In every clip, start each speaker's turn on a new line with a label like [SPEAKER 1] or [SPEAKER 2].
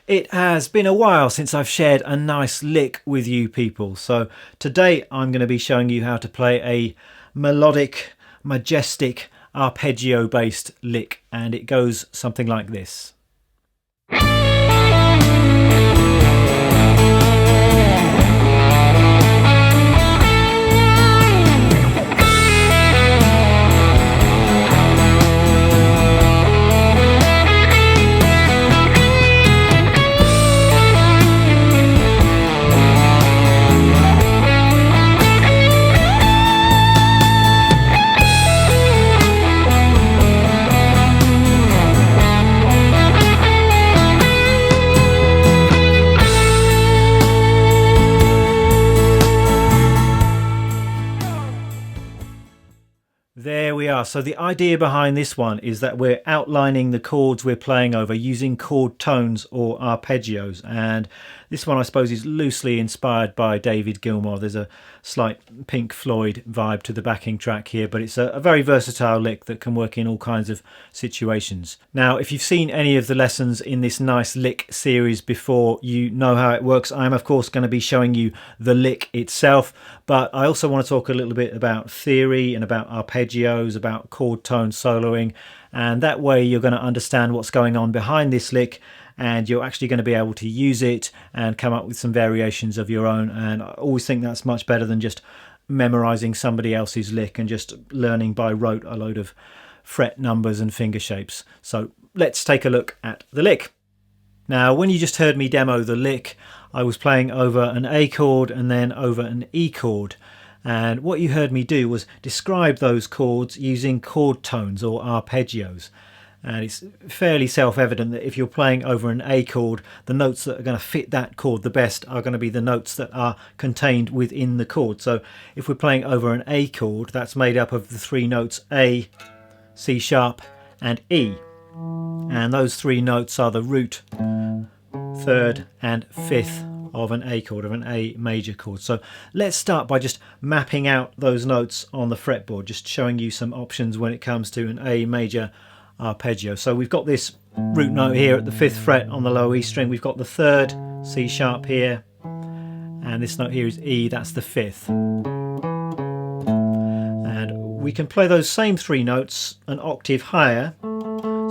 [SPEAKER 1] It has been a while since I've shared a nice lick with you people, so today I'm going to be showing you how to play a melodic, majestic, arpeggio-based lick, and it goes something like this. There we are. So the idea behind this one is that we're outlining the chords we're playing over using chord tones or arpeggios, and this one I suppose is loosely inspired by David Gilmour. There's a slight Pink Floyd vibe to the backing track here, but it's a very versatile lick that can work in all kinds of situations. Now, if you've seen any of the lessons in this nice lick series before, you know how it works. I'm of course going to be showing you the lick itself, but I also want to talk a little bit about theory and about arpeggios, about chord tone soloing, and that way you're going to understand what's going on behind this lick, and you're actually going to be able to use it and come up with some variations of your own. And I always think that's much better than just memorizing somebody else's lick and just learning by rote a load of fret numbers and finger shapes. So let's take a look at the lick. Now, when you just heard me demo the lick, I was playing over an A chord and then over an E chord. And what you heard me do was describe those chords using chord tones or arpeggios. And it's fairly self-evident that if you're playing over an A chord, the notes that are going to fit that chord the best are going to be the notes that are contained within the chord. So if we're playing over an A chord, that's made up of the three notes A, C sharp and E. And those three notes are the root, third and fifth of an A chord, of an A major chord. So let's start by just mapping out those notes on the fretboard, just showing you some options when it comes to an A major arpeggio. So we've got this root note here at the 5th fret on the low E string. We've got the 3rd C sharp here, and this note here is E, that's the 5th. And we can play those same three notes an octave higher,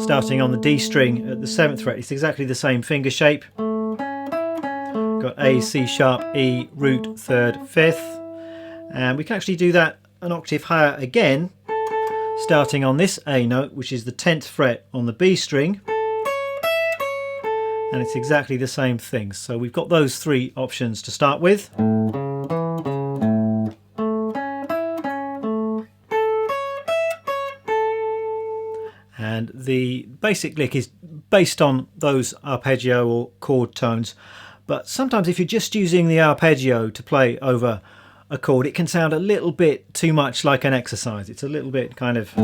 [SPEAKER 1] starting on the D string at the 7th fret. It's exactly the same finger shape. Got A, C sharp, E, root, 3rd, 5th. And we can actually do that an octave higher again, starting on this A note, which is the 10th fret on the B string, and it's exactly the same thing. So we've got those three options to start with. And the basic lick is based on those arpeggio or chord tones, but sometimes if you're just using the arpeggio to play over a chord, it can sound a little bit too much like an exercise. It's a little bit kind of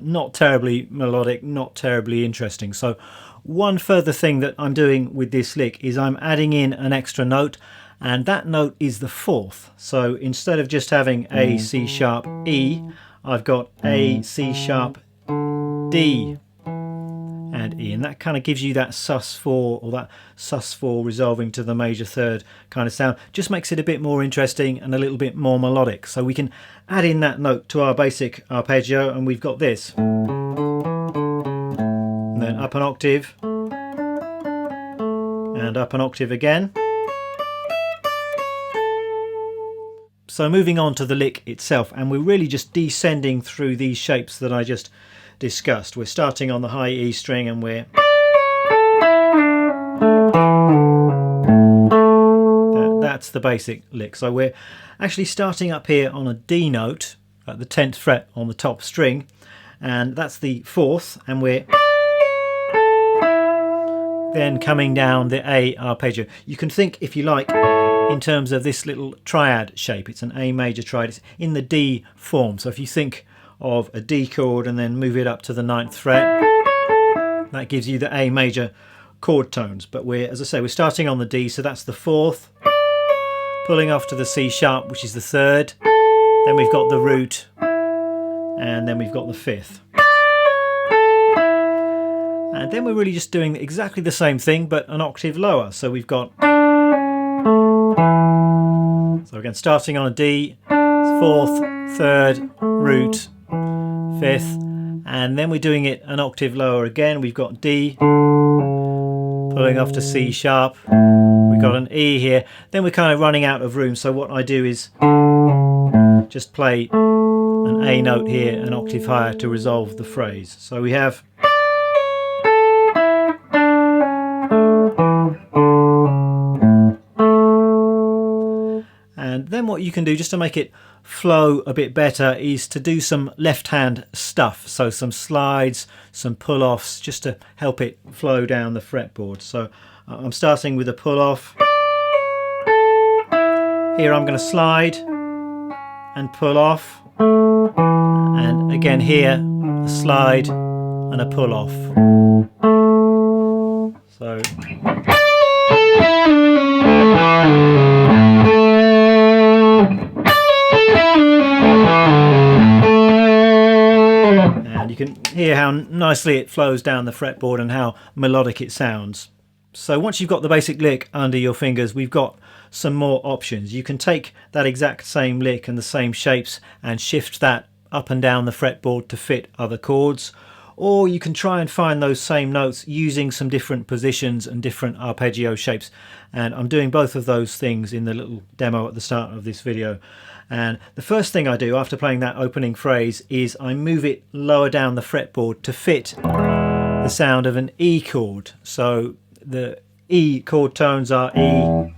[SPEAKER 1] not terribly melodic, not terribly interesting. So one further thing that I'm doing with this lick is I'm adding in an extra note, and that note is the 4th. So instead of just having A, C sharp, E, I've got A, C sharp, D and E, and that kind of gives you that sus4 or that sus4 resolving to the major third kind of sound. Just makes it a bit more interesting and a little bit more melodic. So we can add in that note to our basic arpeggio, and we've got this. And then up an octave and up an octave again. So moving on to the lick itself, and we're really just descending through these shapes that I just discussed. We're starting on the high E string, and that's the basic lick. So we're actually starting up here on a D note at the 10th fret on the top string, and that's the 4th, and we're then coming down the A arpeggio. You can think, if you like, in terms of this little triad shape. It's an A major triad. It's in the D form. So if you think of a D chord and then move it up to the 9th fret, that gives you the A major chord tones. But we're, as I say, we're starting on the D, so that's the 4th, pulling off to the C sharp, which is the 3rd, then we've got the root, and then we've got the 5th. And then we're really just doing exactly the same thing but an octave lower. So we've got, so again starting on a D, fourth, third, root, fifth, and then we're doing it an octave lower again. We've got D, pulling off to C sharp, we've got an E here, then we're kind of running out of room, so what I do is just play an A note here an octave higher to resolve the phrase. So we have, and then what you can do just to make it flow a bit better is to do some left hand stuff, so some slides, some pull-offs, just to help it flow down the fretboard. So I'm starting with a pull-off. Here I'm going to slide and pull off, and again here a slide and a pull-off. So and you can hear how nicely it flows down the fretboard and how melodic it sounds. So once you've got the basic lick under your fingers, we've got some more options. You can take that exact same lick and the same shapes and shift that up and down the fretboard to fit other chords, or you can try and find those same notes using some different positions and different arpeggio shapes, and I'm doing both of those things in the little demo at the start of this video. And the first thing I do after playing that opening phrase is I move it lower down the fretboard to fit the sound of an E chord. So the E chord tones are E,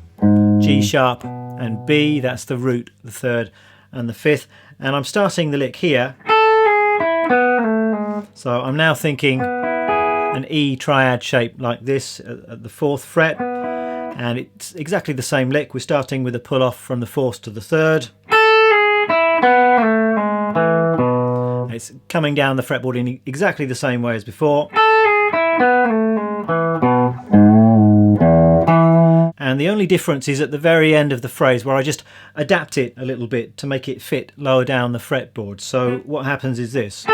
[SPEAKER 1] G sharp and B, that's the root, the third and the fifth, and I'm starting the lick here. So I'm now thinking an E triad shape like this at the fourth fret, and it's exactly the same lick. We're starting with a pull off from the fourth to the third. It's coming down the fretboard in exactly the same way as before. And the only difference is at the very end of the phrase, where I just adapt it a little bit to make it fit lower down the fretboard. So what happens is this.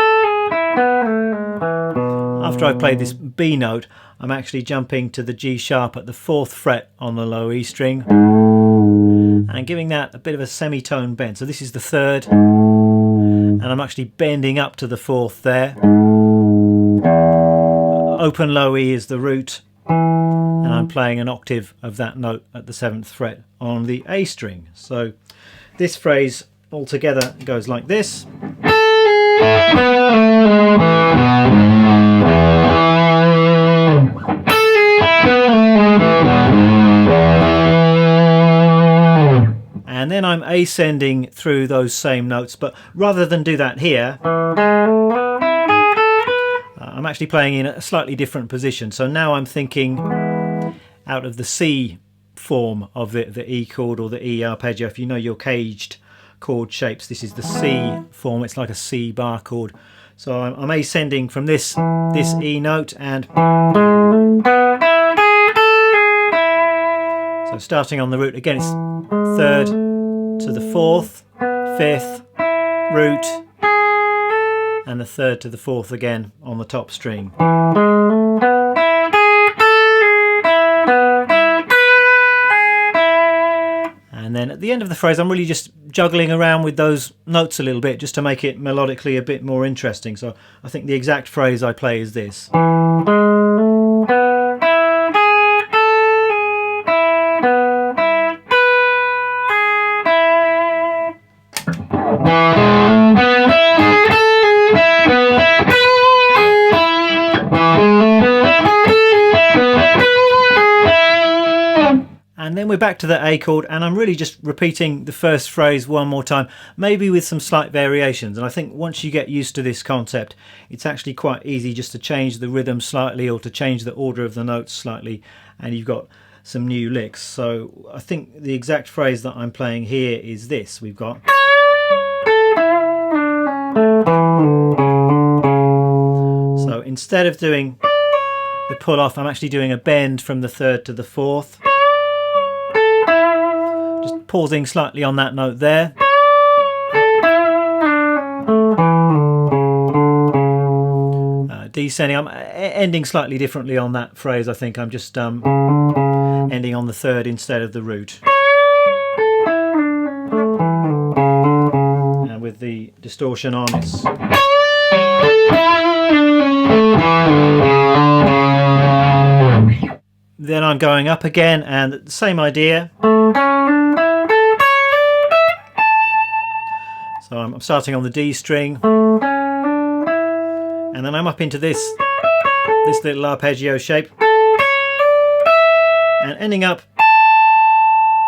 [SPEAKER 1] After I've played this B note, I'm actually jumping to the G sharp at the fourth fret on the low E string and giving that a bit of a semitone bend. So this is the third, and I'm actually bending up to the fourth there. Open low E is the root, and I'm playing an octave of that note at the seventh fret on the A string. So this phrase altogether goes like this. And then I'm ascending through those same notes, but rather than do that here, I'm actually playing in a slightly different position. So now I'm thinking out of the C form of the E chord or the E arpeggio. If you know your caged chord shapes, this is the C form. It's like a C bar chord. So I'm ascending from this E note, and so starting on the root again, it's third to the fourth, fifth, root, and the third to the fourth again on the top string. And then at the end of the phrase, I'm really just juggling around with those notes a little bit just to make it melodically a bit more interesting. So I think the exact phrase I play is this. And then we're back to the A chord, and I'm really just repeating the first phrase one more time, maybe with some slight variations. And I think once you get used to this concept, it's actually quite easy just to change the rhythm slightly or to change the order of the notes slightly, and you've got some new licks. So I think the exact phrase that I'm playing here is this. We've got, so instead of doing the pull off, I'm actually doing a bend from the third to the fourth. Just pausing slightly on that note there. descending. I'm ending slightly differently on that phrase. I think I'm just ending on the third instead of the root. And with the distortion on, it's... Then I'm going up again, and the same idea. So I'm starting on the D string, and then I'm up into this little arpeggio shape, and ending up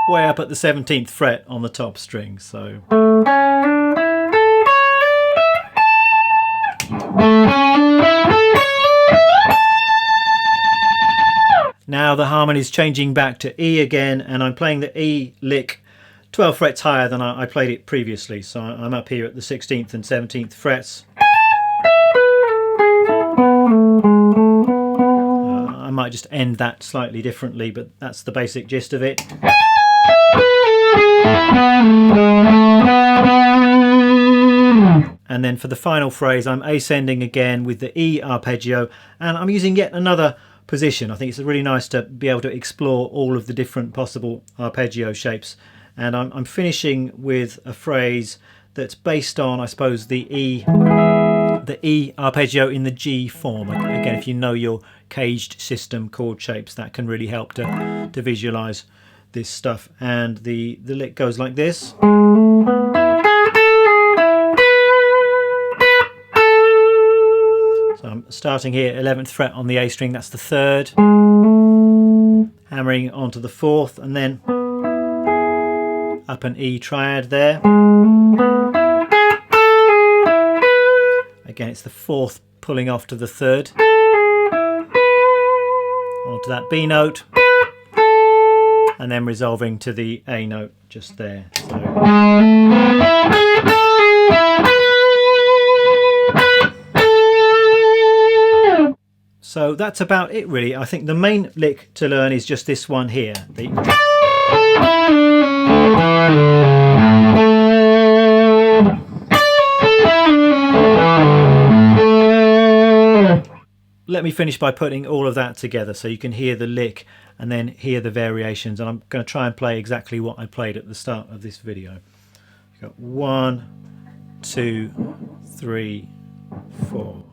[SPEAKER 1] way up at the 17th fret on the top string. So now the harmony's changing back to E again, and I'm playing the E lick 12 frets higher than I played it previously. So I'm up here at the 16th and 17th frets. I might just end that slightly differently, but that's the basic gist of it. And then for the final phrase, I'm ascending again with the E arpeggio, and I'm using yet another position. I think it's really nice to be able to explore all of the different possible arpeggio shapes. And I'm finishing with a phrase that's based on, I suppose, the E arpeggio in the G form. Again, if you know your caged system chord shapes, that can really help to visualize this stuff. And the lick goes like this. So I'm starting here, 11th fret on the A string, that's the third, hammering onto the fourth, and then up an E triad there. Again, it's the fourth pulling off to the third, onto that B note, and then resolving to the A note just there. So that's about it really. I think the main lick to learn is just this one here. Let me finish by putting all of that together so you can hear the lick and then hear the variations, and I'm going to try and play exactly what I played at the start of this video. You've got 1, 2, 3, 4.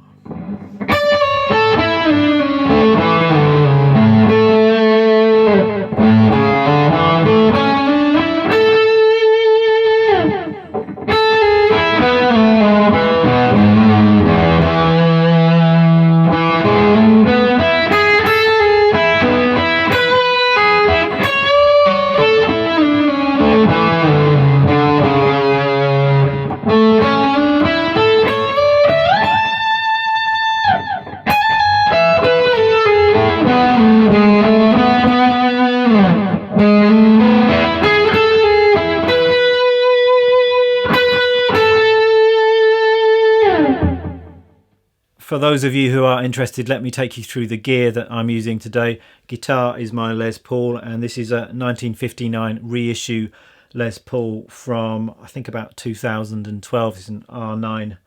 [SPEAKER 1] For those of you who are interested, let me take you through the gear that I'm using today. Guitar is my Les Paul, and this is a 1959 reissue Les Paul from, I think, about 2012. It's an R9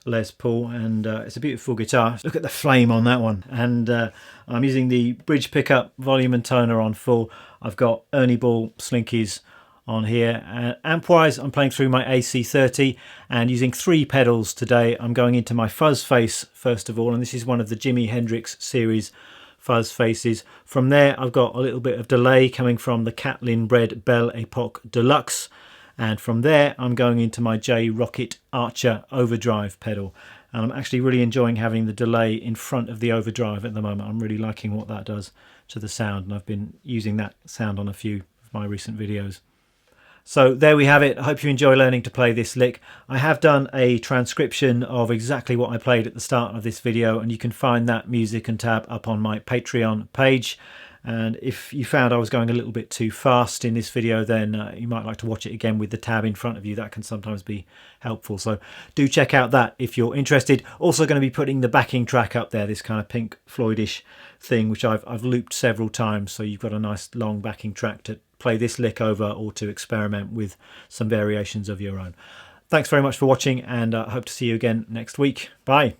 [SPEAKER 1] Les Paul, and it's a beautiful guitar. Look at the flame on that one. And I'm using the bridge pickup, volume and toner on full. I've got Ernie Ball slinkies on here. Amp-wise, I'm playing through my AC30 and using 3 pedals today. I'm going into my fuzz face first of all, and this is one of the Jimi Hendrix series fuzz faces. From there, I've got a little bit of delay coming from the Catlin Bred Belle Epoque Deluxe, and from there I'm going into my J Rocket Archer overdrive pedal. And I'm actually really enjoying having the delay in front of the overdrive at the moment. I'm really liking what that does to the sound, and I've been using that sound on a few of my recent videos. So there we have it. I hope you enjoy learning to play this lick. I have done a transcription of exactly what I played at the start of this video, and you can find that music and tab up on my Patreon page. And if you found I was going a little bit too fast in this video, then you might like to watch it again with the tab in front of you. That can sometimes be helpful. So do check out that if you're interested. Also going to be putting the backing track up there, this kind of Pink Floydish thing, which I've looped several times. So you've got a nice long backing track to play this lick over or to experiment with some variations of your own. Thanks very much for watching, and I hope to see you again next week. Bye.